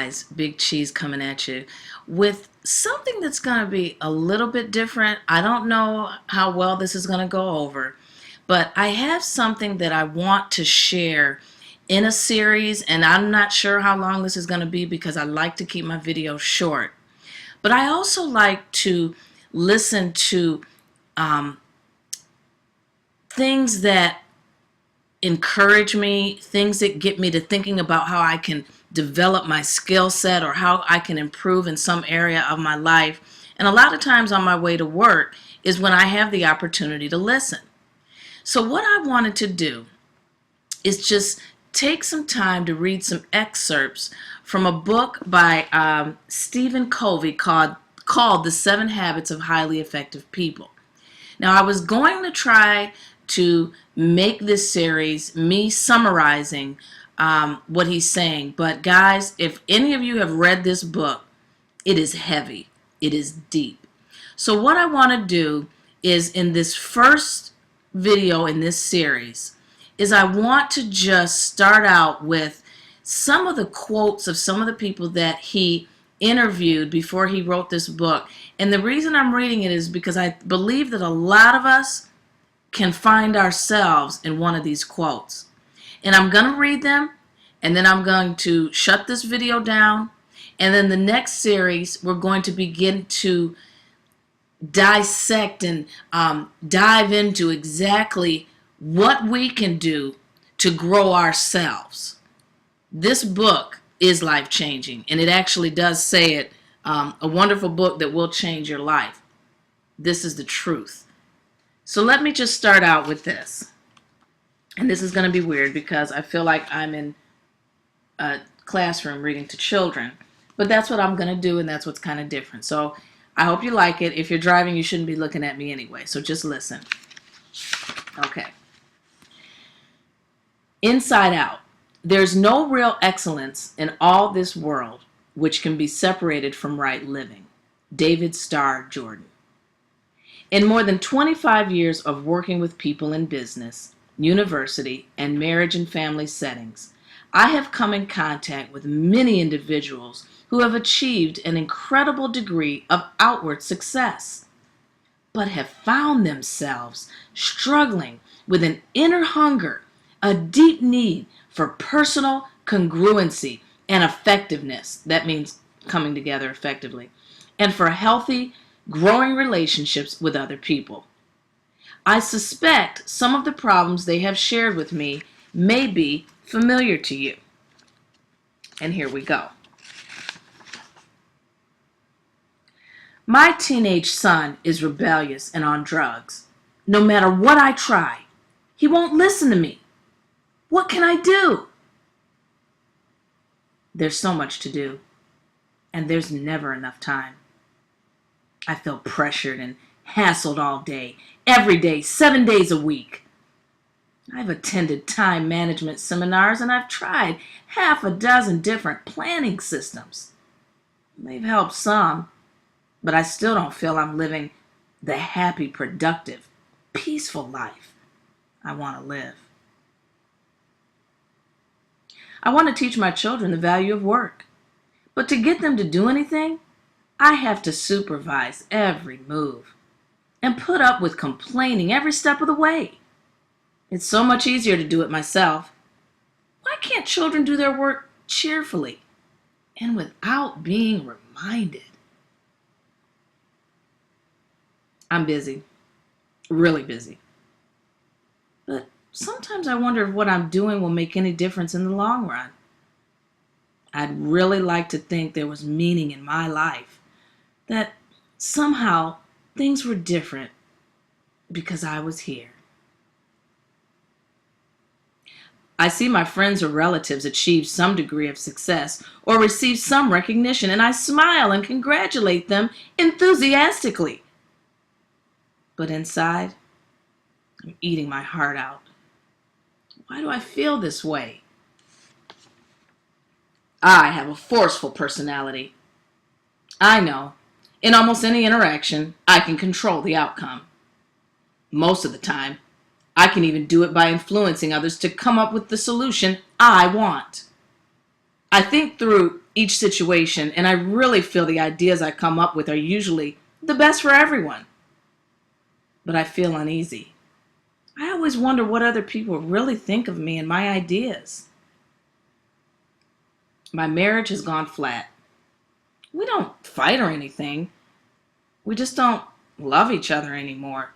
guys, Big Cheese coming at you with something that's going to be a little bit different. I don't know how well this is going to go over, but I have something that I want to share in a series, and I'm not sure how long this is going to be because I like to keep my videos short. But I also like to listen to things that encourage me, things that get me to thinking about how I can develop my skill set or how I can improve in some area of my life. And a lot of times on my way to work is when I have the opportunity to listen. So what I wanted to do is just take some time to read some excerpts from a book by Stephen Covey called The 7 Habits of Highly Effective People. Now, I was going to try to make this series me summarizing what he's saying, but guys, if any of you have read this book, it is heavy, it is deep. So what I want to do is, in this first video in this series, is I want to just start out with some of the quotes of some of the people that he interviewed before he wrote this book. And the reason I'm reading it is because I believe that a lot of us can find ourselves in one of these quotes. And I'm going to read them, and then I'm going to shut this video down, and then the next series we're going to begin to dissect and dive into exactly what we can do to grow ourselves. This book is life-changing, and it actually does say it, a wonderful book that will change your life. This is the truth. So let me just start out with this. And this is going to be weird because I feel like I'm in a classroom reading to children. But that's what I'm going to do, and that's what's kind of different. So I hope you like it. If you're driving, you shouldn't be looking at me anyway. So just listen. Okay. Inside Out. There's no real excellence in all this world which can be separated from right living. David Starr Jordan. In more than 25 years of working with people in business, university, and marriage and family settings, I have come in contact with many individuals who have achieved an incredible degree of outward success, but have found themselves struggling with an inner hunger, a deep need for personal congruency and effectiveness. That means coming together effectively. And for healthy, growing relationships with other people. I suspect some of the problems they have shared with me may be familiar to you. And here we go. My teenage son is rebellious and on drugs. No matter what I try, he won't listen to me. What can I do? There's so much to do, and there's never enough time. I feel pressured and hassled all day, every day, 7 days a week. I've attended time management seminars, and I've tried half a dozen different planning systems. They've helped some, but I still don't feel I'm living the happy, productive, peaceful life I want to live. I want to teach my children the value of work, but to get them to do anything, I have to supervise every move and put up with complaining every step of the way. It's so much easier to do it myself. Why can't children do their work cheerfully and without being reminded? I'm busy, really busy. But sometimes I wonder if what I'm doing will make any difference in the long run. I'd really like to think there was meaning in my life, that somehow things were different because I was here. I see my friends or relatives achieve some degree of success or receive some recognition, and I smile and congratulate them enthusiastically. But inside, I'm eating my heart out. Why do I feel this way? I have a forceful personality. I know. In almost any interaction, I can control the outcome. Most of the time, I can even do it by influencing others to come up with the solution I want. I think through each situation, and I really feel the ideas I come up with are usually the best for everyone. But I feel uneasy. I always wonder what other people really think of me and my ideas. My marriage has gone flat. We don't fight or anything. We just don't love each other anymore.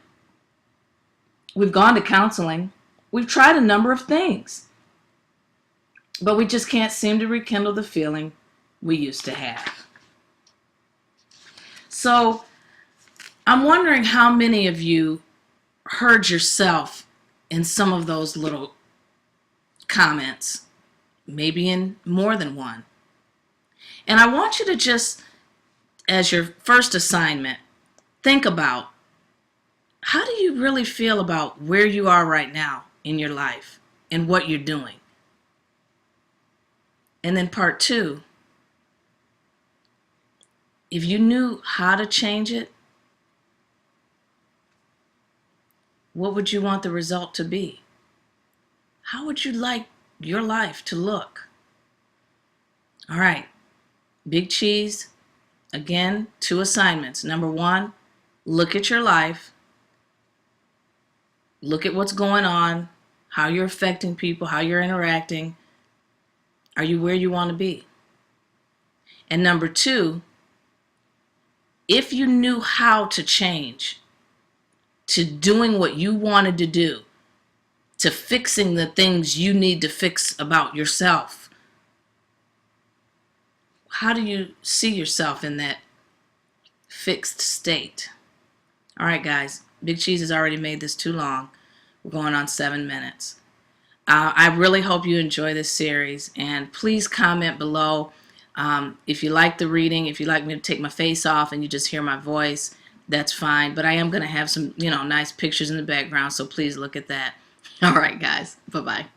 We've gone to counseling. We've tried a number of things. But we just can't seem to rekindle the feeling we used to have. So I'm wondering how many of you heard yourself in some of those little comments, maybe in more than one. And I want you to just, as your first assignment, think about, how do you really feel about where you are right now in your life and what you're doing? And then part two, if you knew how to change it, what would you want the result to be? How would you like your life to look? All right, Big Cheese, again, 2 assignments. Number 1, look at your life. Look at what's going on, how you're affecting people, how you're interacting. Are you where you want to be? And number 2, if you knew how to change to doing what you wanted to do, to fixing the things you need to fix about yourself, how do you see yourself in that fixed state? All right, guys, Big Cheese has already made this too long. We're going on 7 minutes. I really hope you enjoy this series, and please comment below if you like the reading. If you'd like me to take my face off and you just hear my voice, that's fine. But I am going to have some, nice pictures in the background, so please look at that. All right, guys. Bye-bye.